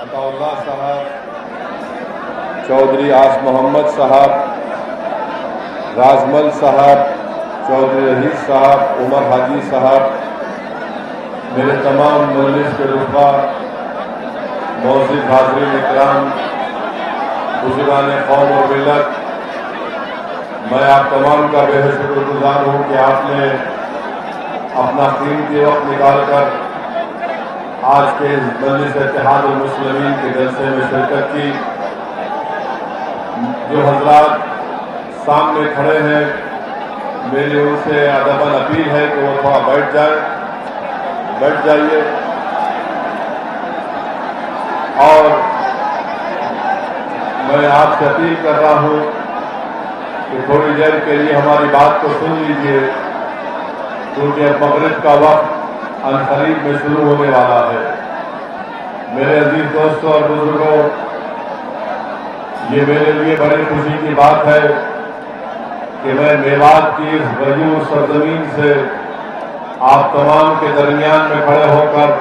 عطاءاللہ صاحب، چودھری آس محمد صاحب، رازمل صاحب، چودھری رحیس صاحب، عمر حاجی صاحب، میرے تمام مجلس کے رفقا، معزز حاضرین اکرام، بزرگان قوم و ملت، میں آپ تمام کا بے حد شکر گزار ہوں کہ آپ نے اپنا قیمتی وقت نکال کر آج کے مجلس اتحاد المسلمین کے جلسے میں شرکت کی۔ جو حضرات سامنے کھڑے ہیں، میری ان سے ادباً اپیل ہے کہ وہ تھوڑا بیٹھ جائیے اور میں آپ سے اپیل کر رہا ہوں کہ تھوڑی دیر کے لیے ہماری بات کو سن لیجیے، کیونکہ مغرب کا وقت عنقریب میں شروع ہونے والا ہے۔ میرے عزیز دوستوں اور بزرگوں، یہ میرے لیے بڑی خوشی کی بات ہے کہ میں میوات کی اس غیور سرزمین سے آپ تمام کے درمیان میں کھڑے ہو کر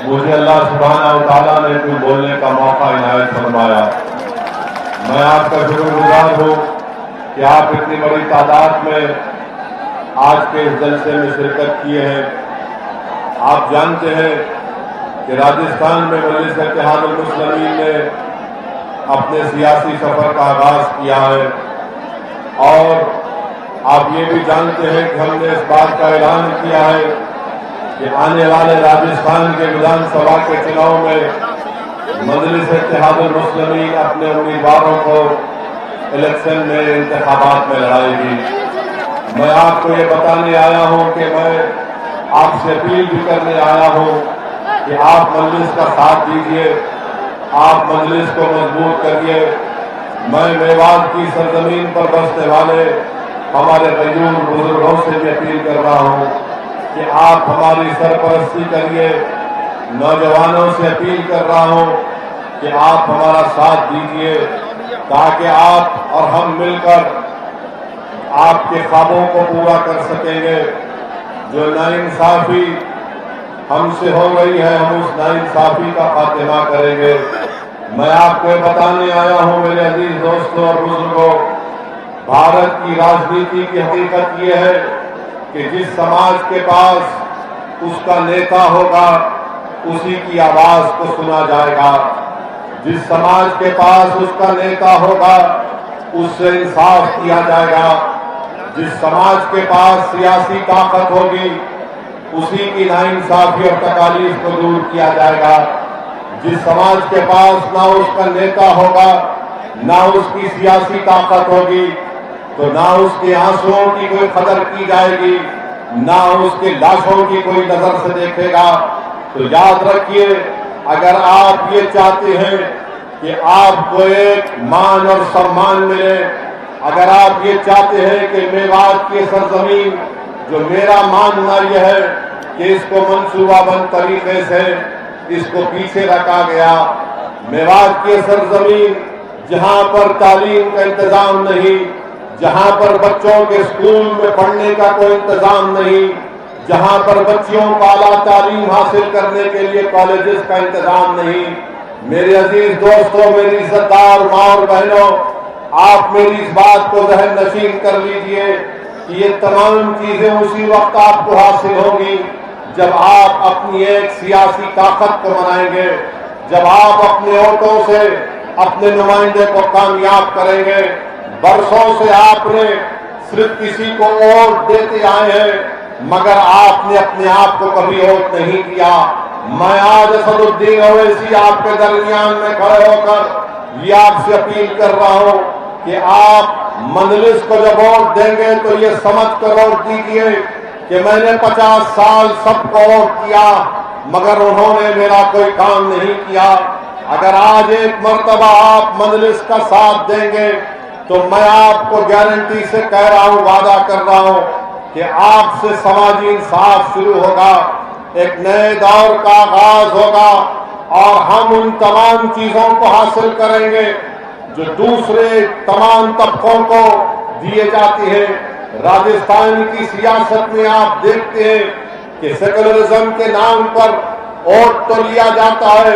مجھے اللہ سبحانہ و تعالیٰ نے کچھ بولنے کا موقع عنایت فرمایا۔ میں آپ کا شکر گزار ہوں کہ آپ اتنی بڑی تعداد میں آج کے اس جلسے میں شرکت کیے ہیں۔ آپ جانتے ہیں کہ راجستھان میں مجلس اتحاد المسلمین نے اپنے سیاسی سفر کا آغاز کیا ہے، اور آپ یہ بھی جانتے ہیں کہ ہم نے اس بات کا اعلان کیا ہے کہ آنے والے راجستھان کے ودھان سبھا کے چناؤ میں مجلس اتحاد المسلمین اپنے امیدواروں کو الیکشن میں انتخابات میں لڑائے گی۔ میں آپ کو یہ بتانے آیا ہوں کہ میں آپ سے اپیل بھی کرنے آیا ہوں کہ آپ مجلس کا ساتھ دیجیے، آپ مجلس کو مضبوط کریے۔ میں میوات کی سرزمین پر بسنے والے ہمارے غیور بزرگوں سے بھی اپیل کر رہا ہوں کہ آپ ہماری سرپرستی کریے۔ نوجوانوں سے اپیل کر رہا ہوں کہ آپ ہمارا ساتھ دیجیے تاکہ آپ اور ہم مل کر آپ کے خوابوں کو پورا کر سکیں گے۔ جو ناانصافی ہم سے ہو گئی ہے، ہم اس ناانصافی کا خاتمہ کریں گے۔ میں آپ کو بتانے آیا ہوں میرے عزیز دوستوں اور بزرگوں، بھارت کی راجنیتی کی حقیقت یہ ہے کہ جس سماج کے پاس اس کا نیتا ہوگا اسی کی آواز کو سنا جائے گا۔ جس سماج کے پاس اس کا نیتا ہوگا اس سے انصاف کیا جائے گا۔ جس سماج کے پاس سیاسی طاقت ہوگی اسی کی ناانصافی اور تکالیف کو دور کیا جائے گا۔ جس سماج کے پاس نہ اس کا نیتا ہوگا نہ اس کی سیاسی طاقت ہوگی تو نہ اس کے آنسوؤں کی کوئی قدر کی جائے گی، نہ اس کے لاشوں کی کوئی نظر سے دیکھے گا۔ تو یاد رکھیے، اگر آپ یہ چاہتے ہیں کہ آپ کو ایک مان اور سمان ملے، اگر آپ یہ چاہتے ہیں کہ میوات کی سرزمین، جو میرا ماننا یہ ہے کہ اس کو منصوبہ بند طریقے سے اس کو پیچھے رکھا گیا، میوات کی سرزمین جہاں پر تعلیم کا انتظام نہیں، جہاں پر بچوں کے اسکول میں پڑھنے کا کوئی انتظام نہیں، جہاں پر بچیوں کو اعلیٰ تعلیم حاصل کرنے کے لیے کالجز کا انتظام نہیں۔ میرے عزیز دوستوں، میری عزتدار ماں اور بہنوں، آپ میری اس بات کو ذہن نشین کر لیجئے کہ یہ تمام چیزیں اسی وقت آپ کو حاصل ہوں گی جب آپ اپنی ایک سیاسی طاقت کو منائیں گے، جب آپ اپنے ووٹوں سے اپنے نمائندے کو کامیاب کریں گے۔ برسوں سے آپ نے صرف کسی کو ووٹ دیتے آئے ہیں مگر آپ نے اپنے آپ کو کبھی ووٹ نہیں دیا۔ میں آج اسد الدین اویسی آپ کے درمیان میں کھڑے ہو کر یہ آپ سے اپیل کر رہا ہوں کہ آپ مجلس کو جب ووٹ دیں گے تو یہ سمجھ کر ووٹ دیجیے کہ میں نے 50 سال سب کو ووٹ کیا مگر انہوں نے میرا کوئی کام نہیں کیا۔ اگر آج ایک مرتبہ آپ مجلس کا ساتھ دیں گے تو میں آپ کو گارنٹی سے کہہ رہا ہوں، وعدہ کر رہا ہوں کہ آپ سے سماجی انصاف شروع ہوگا، ایک نئے دور کا آغاز ہوگا اور ہم ان تمام چیزوں کو حاصل کریں گے جو دوسرے تمام طبقوں کو دیے جاتے ہیں۔ راجستھان کی سیاست میں آپ دیکھتے ہیں کہ سیکولرزم کے نام پر ووٹ تو لیا جاتا ہے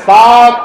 7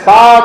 7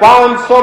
500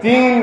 3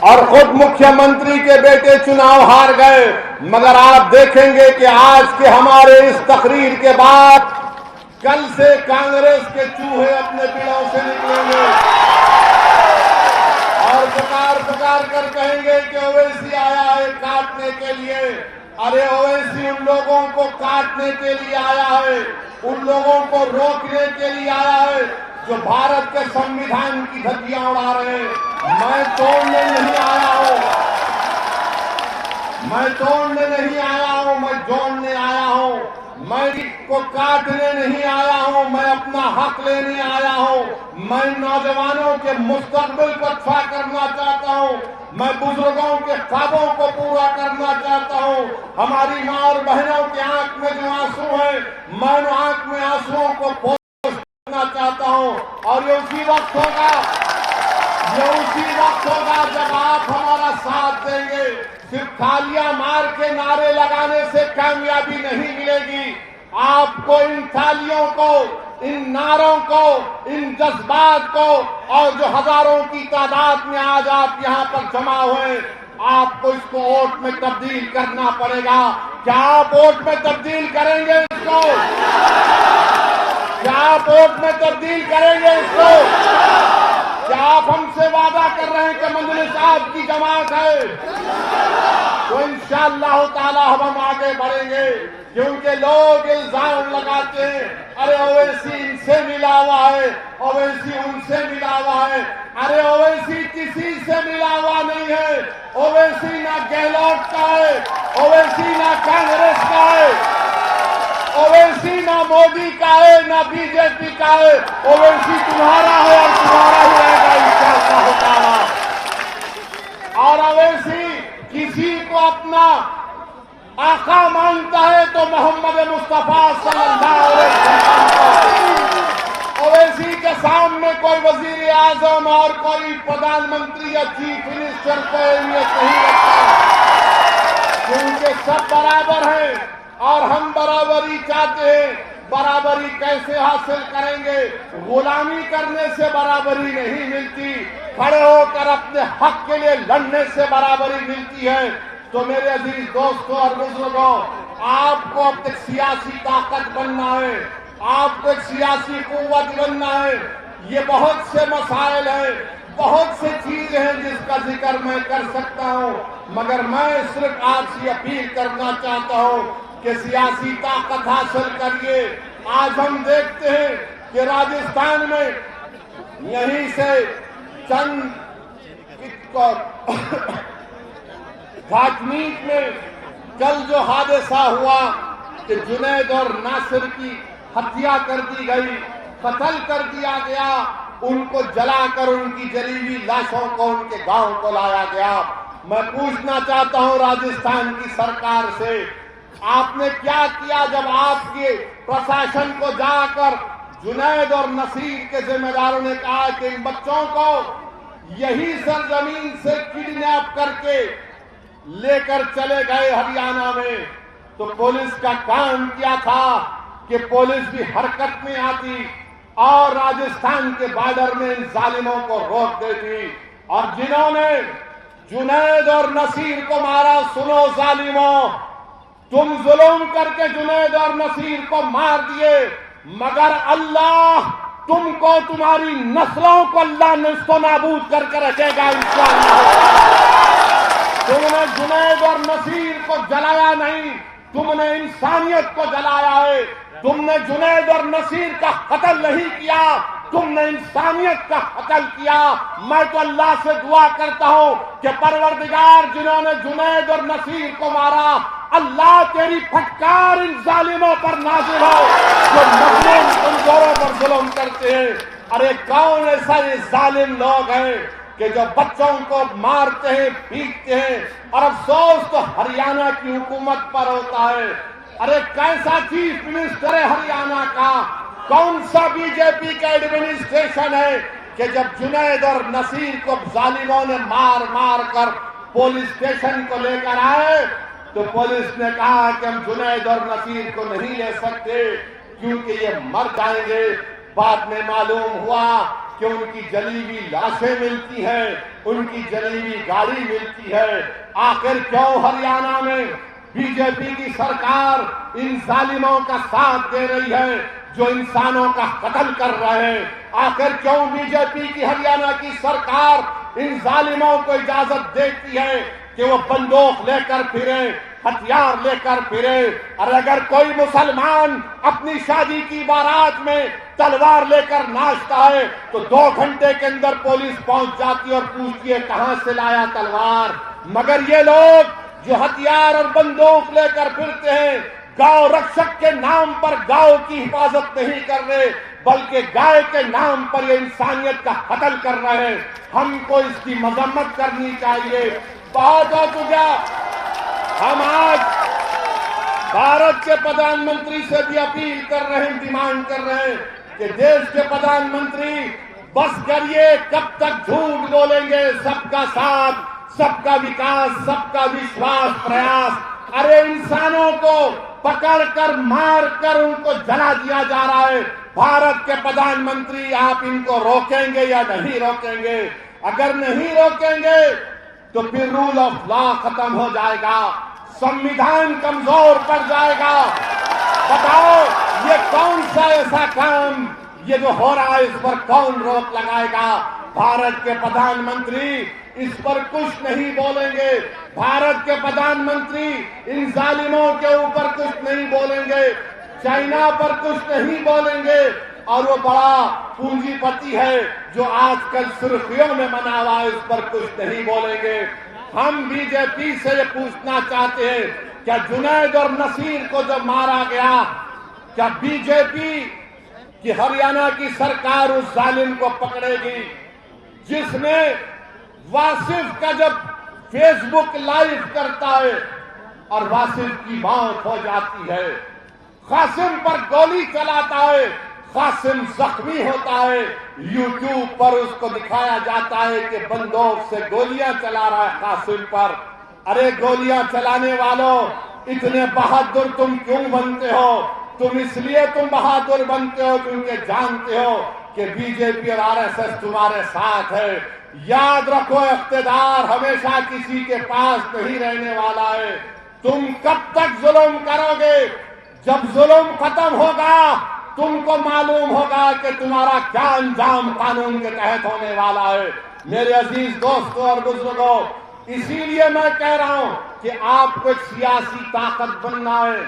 اور خود مکھیہ منتری کے بیٹے چناؤ ہار گئے، مگر آپ دیکھیں گے کہ آج کے ہمارے اس تقریر کے بعد کل سے کانگریس کے چوہے اپنے پیڑوں سے نکلیں گے اور پکار کر کہیں گے کہ اویسی آیا ہے کاٹنے کے لیے۔ ارے اویسی ان لوگوں کو کاٹنے کے لیے آیا ہے، ان لوگوں کو روکنے کے لیے آیا ہے جو بھارت کے سنویدھان کی دھجیاں اڑا رہے ہیں۔ میں توڑنے نہیں آیا ہوں، میں توڑنے نہیں آیا ہوں، میں جوڑنے آیا ہوں۔ میں کو کاٹنے نہیں آیا ہوں، میں اپنا حق لینے آیا ہوں۔ میں نوجوانوں کے مستقبل کو اچھا کرنا چاہتا ہوں، میں بزرگوں کے خوابوں کو پورا کرنا چاہتا ہوں۔ ہماری ماں اور بہنوں کے آنکھ میں جو آنسو ہیں، میں ان آنکھ میں آنسوؤں کو پوچھ کرنا چاہتا ہوں۔ اور یہ اسی وقت ہوگا جب آپ ہمارا ساتھ دیں گے۔ صرف تھالیاں مار کے نعرے لگانے سے کامیابی نہیں ملے گی، آپ کو ان تھالیوں کو، ان نعروں کو، ان جذبات کو، اور جو ہزاروں کی تعداد میں آج آپ یہاں پر جمع ہوئے، آپ کو اس کو ووٹ میں تبدیل کرنا پڑے گا۔ کیا آپ ووٹ میں تبدیل کریں گے اس کو؟ کیا آپ ووٹ میں تبدیل کریں گے اس کو؟ کیا آپ ہم سے وعدہ کر رہے ہیں کہ مجلس آپ کی جماعت ہے؟ تو انشاءاللہ تعالی ہم آگے بڑھیں گے، کیونکہ لوگ الزام لگاتے ہیں ارے اویسی ان سے ملا ہوا ہے، اویسی ان سے ملا ہوا ہے۔ ارے اویسی کسی سے ملا ہوا نہیں ہے، اویسی نہ گہلوٹ کا ہے، اویسی نہ کانگریس کا ہے، اویسی نہ مودی کا ہے، نہ بی جے پی کا ہے۔ اویسی تمہارا ہے اور تمہارا ہی رہے گا انشاءاللہ تعالی۔ اور اویسی کسی کو اپنا آقا مانتا ہے تو محمد مصطفیٰ صلی اللہ علیہ وسلم کو۔ اویسی کے سامنے کوئی وزیر اعظم اور کوئی پردھان منتری یا چیف منسٹر کو اہمیت نہیں رکھتا، کیونکہ سب برابر ہیں اور ہم برابری چاہتے ہیں۔ برابری کیسے حاصل کریں گے؟ غلامی کرنے سے برابری نہیں ملتی، کھڑے ہو کر اپنے حق کے لیے لڑنے سے برابری ملتی ہے۔ تو میرے عزیز دوستوں اور بزرگوں، آپ کو اب ایک سیاسی طاقت بننا ہے، آپ کو ایک سیاسی قوت بننا ہے۔ یہ بہت سے مسائل ہیں، بہت سے چیزیں ہیں جس کا ذکر میں کر سکتا ہوں، مگر میں صرف آپ سے اپیل کرنا چاہتا ہوں کہ سیاسی طاقت حاصل کریے۔ آج ہم دیکھتے ہیں کہ راجستھان میں یہیں سے چند گھاٹمیٹ میں کل جو حادثہ ہوا کہ جنید اور ناصر کی ہتیا کر دی گئی، قتل کر دیا گیا، ان کو جلا کر ان کی جلی ہوئی لاشوں کو ان کے گاؤں کو لایا گیا۔ میں پوچھنا چاہتا ہوں راجستھان کی سرکار سے، آپ نے کیا کیا جب آپ کے پرشاسن کو جا کر جنید اور نصیر کے ذمہ داروں نے کہا کہ ان بچوں کو یہی سرزمین سے کڈنیپ کر کے لے کر چلے گئے ہریانہ میں، تو پولیس کا کام کیا تھا کہ پولیس بھی حرکت میں آتی اور راجستھان کے بارڈر میں ان ظالموں کو روک دیتی۔ اور جنہوں نے جنید اور نصیر کو مارا، سنو ظالموں، تم ظلم کر کے جنید اور نصیر کو مار دیے، مگر اللہ تم کو، تمہاری نسلوں کو اللہ نیست و نابود کر کے رکھے گا انشاءاللہ۔ تم نے جنید اور نصیر کو جلایا نہیں، تم نے انسانیت کو جلایا ہے۔ تم نے جنید اور نصیر کا قتل نہیں کیا، تم نے انسانیت کا قتل کیا۔ میں تو اللہ سے دعا کرتا ہوں کہ پروردگار جنہوں نے جنید اور نصیر کو مارا، اللہ تیری پھٹکار ان ظالموں پر نازل ہو جو مظلوم کمزوروں پر ظلم کرتے ہیں۔ ارے کون ایسا یہ ظالم لوگ ہیں کہ جو بچوں کو مارتے ہیں، پیٹتے ہیں، اور افسوس تو ہریانہ کی حکومت پر ہوتا ہے۔ ارے کیسا چیف منسٹر ہے ہریانہ کا، کون سا بی جے پی کا ایڈمنسٹریشن ہے کہ جب جنید اور نصیر کو ظالموں نے مار مار کر پولیس اسٹیشن کو لے کر آئے تو پولیس نے کہا کہ ہم جنید اور نصیر کو نہیں لے سکتے کیونکہ یہ مر جائیں گے۔ بعد میں معلوم ہوا کہ ان کی جلی ہوئی لاشیں ملتی ہیں، ان کی جلی ہوئی گاڑی ملتی ہے۔ آخر کیوں ہریانہ میں بی جے پی کی سرکار ان ظالموں کا ساتھ دے رہی ہے جو انسانوں کا قتل کر رہے ہیں؟ آخر کیوں بی جے پی کی ہریانہ کی سرکار ان ظالموں کو اجازت دیتی ہے کہ وہ بندوق لے کر پھرے، ہتھیار لے کر پھرے؟ اور اگر کوئی مسلمان اپنی شادی کی بارات میں تلوار لے کر ناچتا ہے تو 2 گھنٹے کے اندر پولیس پہنچ جاتی ہے اور پوچھتی ہے کہاں سے لایا تلوار؟ مگر یہ لوگ جو ہتھیار اور بندوق لے کر پھرتے ہیں، گاؤں رکشک کے نام پر گاؤں کی حفاظت نہیں کر رہے بلکہ گائے کے نام پر یہ انسانیت کا قتل کر رہے ہیں۔ ہم کو اس کی مذمت کرنی چاہیے۔ بہت ہو چکا۔ ہم آج بھارت کے پردھان منتری سے بھی اپیل کر رہے ہیں، ڈیمانڈ کر رہے ہیں کہ دیش کے پردھان منتری بس کریے، کب تک جھوٹ بولیں گے؟ سب کا ساتھ، سب کا وکاس، سب کا وشواس پریاس۔ ارے انسانوں کو پکڑ کر مار کر ان کو جلا دیا جا رہا ہے۔ بھارت کے پردھان منتری آپ ان کو روکیں گے یا نہیں روکیں گے؟ اگر نہیں روکیں گے تو پھر رول آف لا ختم ہو جائے گا، سنویدھان کمزور پڑ جائے گا۔ بتاؤ یہ کون سا ایسا کام یہ جو ہو رہا ہے اس پر کون روک لگائے گا؟ بھارت کے پردھان منتری اس پر کچھ نہیں بولیں گے۔ بھارت کے پردھان منتری ان ظالموں کے اوپر کچھ نہیں بولیں گے، چائنا پر کچھ نہیں بولیں گے۔ اور وہ بڑا پونجی پتی ہے جو آج کل سرخیوں میں بنا ہوا ہے، اس پر کچھ نہیں بولیں گے۔ ہم بی جے پی سے یہ پوچھنا چاہتے ہیں کیا جنید اور نصیر کو جب مارا گیا، کیا بی جے پی کی ہریانہ کی سرکار اس ظالم کو پکڑے گی جس نے واصف کا جب فیس بک لائیو کرتا ہے اور واصف کی موت ہو جاتی ہے، قاسم پر گولی چلاتا ہے، قاسم زخمی ہوتا ہے، یوٹیوب پر اس کو دکھایا جاتا ہے کہ بندوق سے گولیاں چلا رہا ہے قاسم پر۔ ارے گولیاں چلانے والوں، اتنے بہادر تم کیوں بنتے ہو؟ تم اس لیے بہادر بنتے ہو کیونکہ جانتے ہو کہ بی جے پی اور آر ایس ایس تمہارے ساتھ ہے۔ یاد رکھو اقتدار ہمیشہ کسی کے پاس نہیں رہنے والا ہے۔ تم کب تک ظلم کرو گے؟ جب ظلم ختم ہوگا تم کو معلوم ہوگا کہ تمہارا کیا انجام قانون کے تحت ہونے والا ہے۔ میرے عزیز دوستوں اور بزرگوں، اسی لیے میں کہہ رہا ہوں کہ آپ کو ایک سیاسی طاقت بننا ہے۔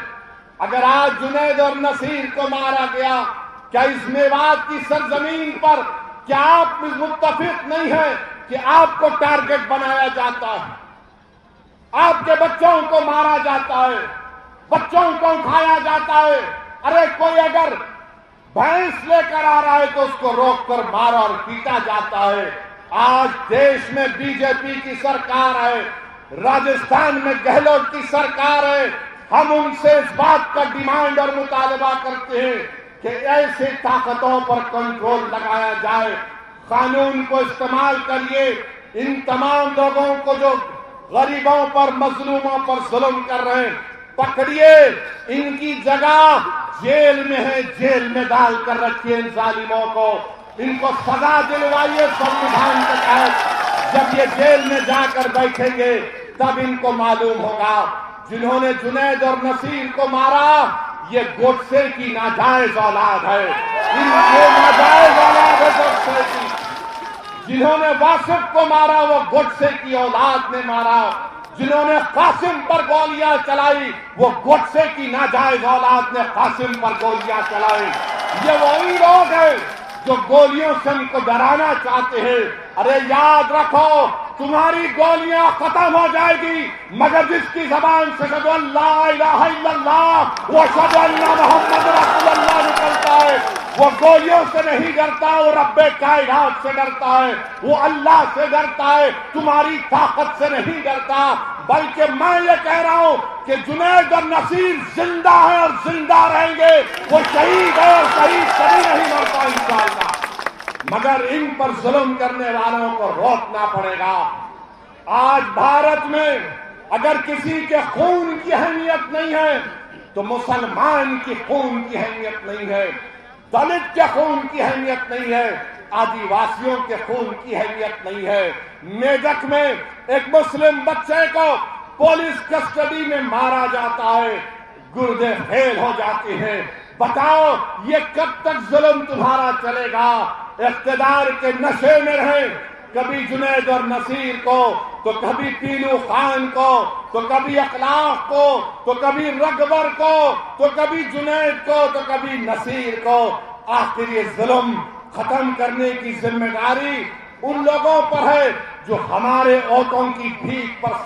اگر آج جنید اور نصیر کو مارا گیا، کیا اس میوات کی سرزمین پر کیا آپ متفق نہیں ہیں کہ آپ کو ٹارگٹ بنایا جاتا ہے، آپ کے بچوں کو مارا جاتا ہے، بچوں کو کھایا جاتا ہے؟ ارے کوئی اگر بھینس لے کر آ رہا ہے تو اس کو روک کر مارا اور پیٹا جاتا ہے۔ آج دیش میں بی جے پی کی سرکار ہے، راجستھان میں گہلوٹ کی سرکار ہے۔ ہم ان سے اس بات کا ڈیمانڈ اور مطالبہ کرتے ہیں کہ ایسے طاقتوں پر کنٹرول لگایا جائے، قانون کو استعمال کریے۔ ان تمام لوگوں کو جو غریبوں پر، مظلوموں پر ظلم کر رہے ہیں، پکڑیے، ان کی جگہ جیل میں ہے، جیل میں ڈال کر رکھیے ان ظالموں کو، ان کو سزا دلوائیے سنویدھان کے تحت۔ جب یہ جیل میں جا کر بیٹھیں گے تب ان کو معلوم ہوگا۔ جنہوں نے جنید اور نصیر کو مارا یہ گوڈسے کی ناجائز اولاد ہے، ان کے ناجائز اولاد ہے گوڈسے کی۔ جنہوں نے واصف کو مارا وہ گوڈسے کی اولاد نے مارا، جنہوں نے قاسم پر گولیاں چلائی وہ گوڈسے کی ناجائز اولاد نے قاسم پر گولیاں چلائی۔ یہ وہی لوگ ہیں جو گولیوں سے ان کو ڈرانا چاہتے ہیں۔ ارے یاد رکھو تمہاری گولیاں ختم ہو جائے گی مگر جس کی زبان سے اشہدو ان لا الہ الا اللہ و اشہدو ان محمد رسول اللہ نکلتا ہے وہ گولیوں سے نہیں ڈرتا، وہ رب کائنات سے ڈرتا ہے، وہ اللہ سے ڈرتا ہے، تمہاری طاقت سے نہیں ڈرتا۔ بلکہ میں یہ کہہ رہا ہوں کہ جنید اور نصیر زندہ ہیں اور زندہ رہیں گے، وہ شہید ہے اور شہید کبھی نہیں مرتا انشاءاللہ، مگر ان پر ظلم کرنے والوں کو روکنا پڑے گا۔ آج بھارت میں اگر کسی کے خون کی اہمیت نہیں ہے تو مسلمان کی خون کی اہمیت نہیں ہے۔ دلت کے خون کی اہمیت نہیں ہے، آدیواسیوں کے خون کی اہمیت نہیں ہے۔ میدک میں ایک مسلم بچے کو پولیس کسٹڈی میں مارا جاتا ہے، گردے فیل ہو جاتے ہیں۔ بتاؤ یہ کب تک ظلم تمہارا چلے گا؟ اقتدار کے نشے میں رہیں، کبھی جنید اور نصیر کو، تو کبھی پیلو خان کو، تو کبھی اخلاق کو، تو کبھی رگبر کو، تو کبھی جنید کو، تو کبھی نصیر کو۔ آخر یہ ظلم ختم کرنے کی ذمہ داری ان لوگوں پر ہے جو ہمارے ووٹوں کی بھیک پر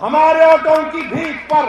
ہمارے ووٹوں کی بھیک پر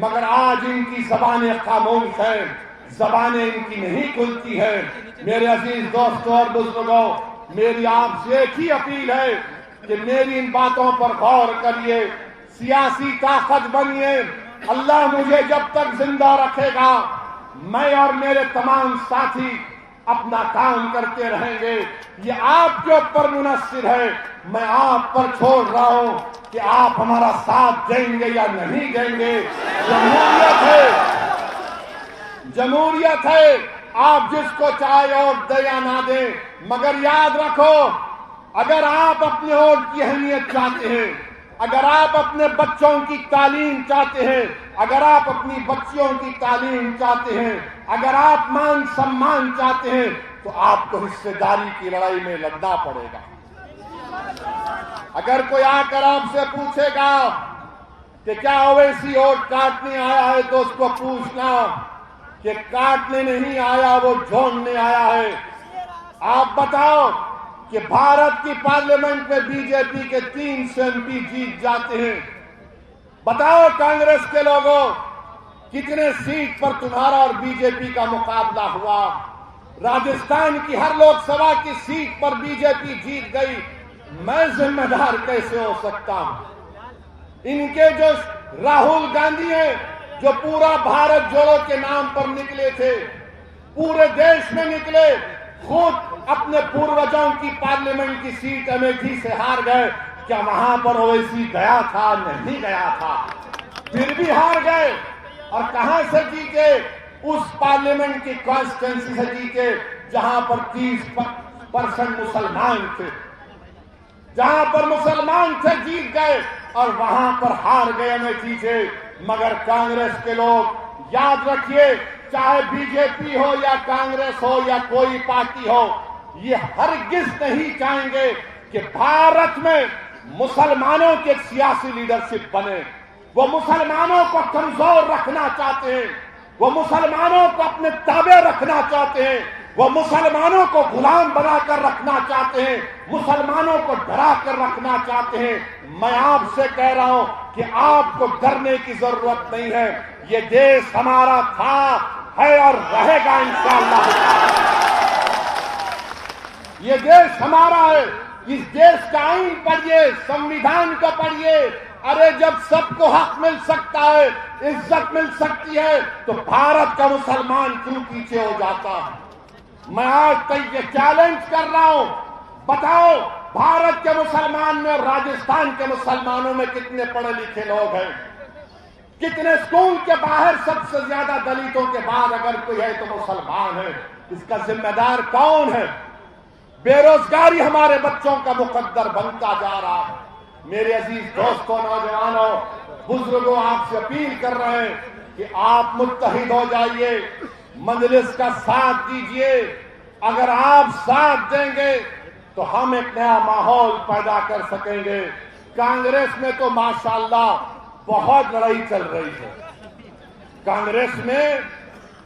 مگر آج ان کی زبانیں خاموش ہیں، زبانیں ان کی نہیں کھلتی ہیں۔ میرے عزیز دوستوں اور بزرگوں، میری آپ سے ایک ہی اپیل ہے کہ میری ان باتوں پر غور کریے، سیاسی طاقت بنیے۔ اللہ مجھے جب تک زندہ رکھے گا، میں اور میرے تمام ساتھی اپنا کام کرتے رہیں گے۔ یہ آپ کے اوپر منحصر ہے، میں آپ پر چھوڑ رہا ہوں کہ آپ ہمارا ساتھ دیں گے یا نہیں دیں گے۔ جمہوریت ہے، جمہوریت ہے، آپ جس کو چاہے ووٹ دیں یا نہ دیں، مگر یاد رکھو اگر آپ اپنے ووٹ کی اہمیت چاہتے ہیں، اگر آپ اپنے بچوں کی تعلیم چاہتے ہیں، اگر آپ اپنی بچیوں کی تعلیم چاہتے ہیں، اگر آپ مان سمان چاہتے ہیں، تو آپ کو حصے داری کی لڑائی میں لڑنا پڑے گا۔ اگر کوئی آ کر آپ سے پوچھے گا کہ کیا اویسی ووٹ کاٹنے آیا ہے، تو اس کو پوچھنا کہ کاٹنے نہیں آیا، وہ جھونڈنے آیا ہے۔ آپ بتاؤ کہ بھارت کی پارلیمنٹ میں بی جے پی کے 300 MP جیت جاتے ہیں، بتاؤ کانگریس کے لوگوں کتنے سیٹ پر تمہارا اور بی جے پی کا مقابلہ ہوا؟ راجستھان کی ہر لوک سبھا کی سیٹ پر بی جے پی جیت گئی، میں ذمہ دار کیسے ہو سکتا ہوں؟ ان کے جو راہل گاندھی ہیں، جو پورا بھارت جوڑو کے نام پر نکلے تھے، پورے دیش میں نکلے، خود اپنے پوروجوں کی پارلیمنٹ کی سیٹ امیٹھی سے ہار گئے۔ کیا وہاں پر اویسی گیا تھا؟ نہیں گیا تھا، پھر بھی ہار گئے۔ اور کہاں سے جیتے؟ اس پارلیمنٹ کی کانسٹیٹوئنسی سے جیتے جہاں پر 30% مسلمان تھے، جہاں پر مسلمان تھے جیت گئے، اور وہاں پر ہار گئے امیٹھی سے۔ مگر کانگریس کے لوگ یاد رکھیے، چاہے بی جے پی ہو یا کانگریس ہو یا کوئی پارٹی ہو، یہ ہرگز نہیں چاہیں گے کہ بھارت میں مسلمانوں کی ایک سیاسی لیڈرشپ بنے۔ وہ مسلمانوں کو کمزور رکھنا چاہتے ہیں، وہ مسلمانوں کو اپنے تابع رکھنا چاہتے ہیں، وہ مسلمانوں کو غلام بنا کر رکھنا چاہتے ہیں، مسلمانوں کو ڈرا کر رکھنا چاہتے ہیں۔ میں آپ سے کہہ رہا ہوں کہ آپ کو ڈرنے کی ضرورت نہیں ہے، یہ دیش ہمارا تھا، ہے اور رہے گا انشاءاللہ۔ یہ دیش ہمارا ہے، اس دیش کا آئین پڑھیے، سنویدھان کو پڑھیے۔ ارے جب سب کو حق مل سکتا ہے، عزت مل سکتی ہے، تو بھارت کا مسلمان کیوں پیچھے ہو جاتا؟ میں آج تک یہ چیلنج کر رہا ہوں، بتاؤ بھارت کے مسلمان میں اور راجستھان کے مسلمانوں میں کتنے پڑھے لکھے لوگ ہیں؟ کتنے اسکول کے باہر سب سے زیادہ دلتوں کے بعد اگر کوئی ہے تو مسلمان ہے؟ اس کا ذمہ دار کون ہے؟ بے روزگاری ہمارے بچوں کا مقدر بنتا جا رہا ہے۔ میرے عزیز دوستوں، نوجوانوں، بزرگوں، آپ سے اپیل کر رہے ہیں کہ آپ متحد ہو جائیے، مجلس کا ساتھ دیجیے۔ اگر آپ ساتھ دیں گے تو ہم ایک نیا ماحول پیدا کر سکیں گے۔ کانگریس میں تو ماشاءاللہ بہت لڑائی چل رہی ہے، کانگریس میں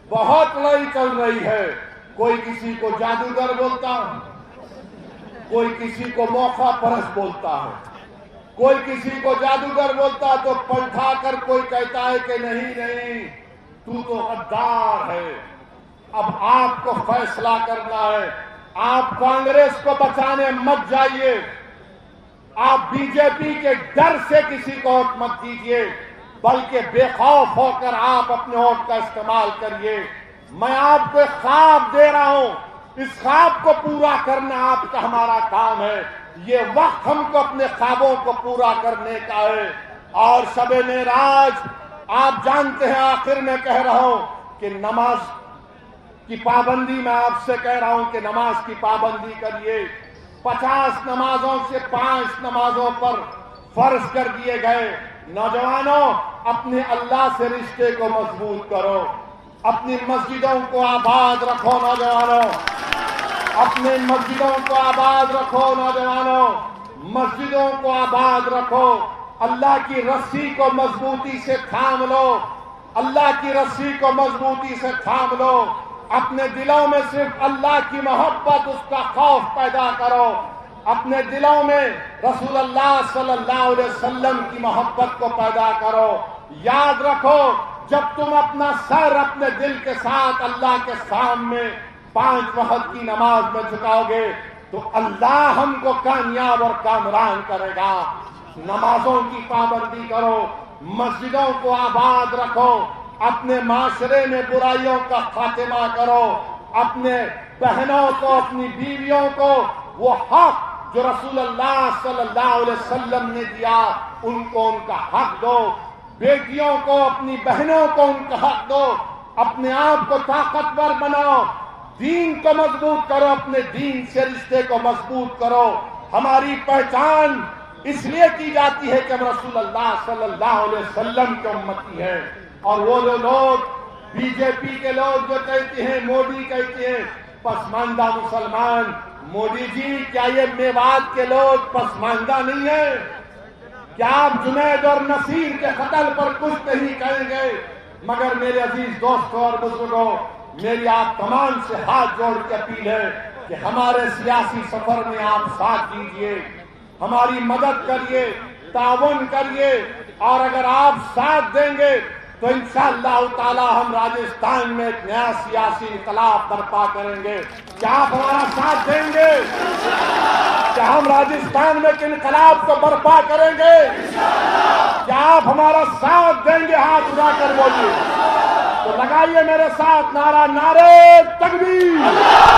بہت لڑائی چل رہی ہے۔ کوئی کسی کو جادوگر بولتا ہے، کوئی کسی کو موقع پرست بولتا ہے، کوئی کسی کو جادوگر بولتا تو پلٹا کر کوئی کہتا ہے کہ نہیں تو غدار ہے۔ اب آپ کو فیصلہ کرنا ہے، آپ کانگریس کو بچانے مت جائیے، آپ بی جے پی کے ڈر سے کسی کو ووٹ مت دیجیے، بلکہ بے خوف ہو کر آپ اپنے ووٹ کا استعمال کریے۔ میں آپ کو ایک خواب دے رہا ہوں، اس خواب کو پورا کرنا آپ کا ہمارا کام ہے۔ یہ وقت ہم کو اپنے خوابوں کو پورا کرنے کا ہے، اور شب معراج آپ جانتے ہیں آخر میں کہہ رہا ہوں کہ نماز کی پابندی میں آپ سے کہہ رہا ہوں کہ نماز کی پابندی کریے. 50 نمازوں سے 5 نمازوں پر فرض کر دیے گئے. نوجوانوں اپنے اللہ سے رشتے کو مضبوط کرو, اپنی مسجدوں کو آباد رکھو. نوجوانوں اپنے مسجدوں کو آباد رکھو. نوجوانوں مسجدوں کو آباد رکھو. اللہ کی رسی کو مضبوطی سے تھام لو. اللہ کی رسی کو مضبوطی سے تھام لو. اپنے دلوں میں صرف اللہ کی محبت, اس کا خوف پیدا کرو. اپنے دلوں میں رسول اللہ صلی اللہ علیہ وسلم کی محبت کو پیدا کرو. یاد رکھو جب تم اپنا سر اپنے دل کے ساتھ اللہ کے سامنے 5 وقت کی نماز میں جھکاؤ گے تو اللہ ہم کو کامیاب اور کامران کرے گا. نمازوں کی پابندی کرو, مسجدوں کو آباد رکھو, اپنے معاشرے میں برائیوں کا خاتمہ کرو. اپنے بہنوں کو, اپنی بیویوں کو وہ حق جو رسول اللہ صلی اللہ علیہ وسلم نے دیا ان کو ان کا حق دو. بیٹیوں کو, اپنی بہنوں کو ان کا حق دو. اپنے آپ کو طاقتور بناؤ, دین کو مضبوط کرو, اپنے دین سے رشتے کو مضبوط کرو. ہماری پہچان اس لیے کی جاتی ہے کہ ہم رسول اللہ صلی اللہ علیہ وسلم کے امتی ہیں. اور وہ جو لوگ بی جے پی کے لوگ جو کہتے ہیں, مودی کہتے ہیں پسماندہ مسلمان, مودی جی کیا یہ میوات کے لوگ پسماندہ نہیں ہیں؟ کیا آپ جنید اور نصیر کے قتل پر کچھ نہیں کہیں گے؟ مگر میرے عزیز دوستوں اور بزرگوں, میری آپ تمام سے ہاتھ جوڑ کے اپیل ہے کہ ہمارے سیاسی سفر میں آپ ساتھ دیجیے, ہماری مدد کریے, تعاون کریے. اور اگر آپ ساتھ دیں گے تو انشاءاللہ تعالی ہم راجستھان میں ایک نیا سیاسی انقلاب برپا کریں گے. کیا آپ ہمارا ساتھ دیں گے؟ کیا ہم راجستھان میں ایک انقلاب کو برپا کریں گے؟ کیا آپ ہمارا ساتھ دیں گے؟ ہاتھ اٹھا کر بولیے. تو لگائیے میرے ساتھ نعرہ, نعرے تکبیر.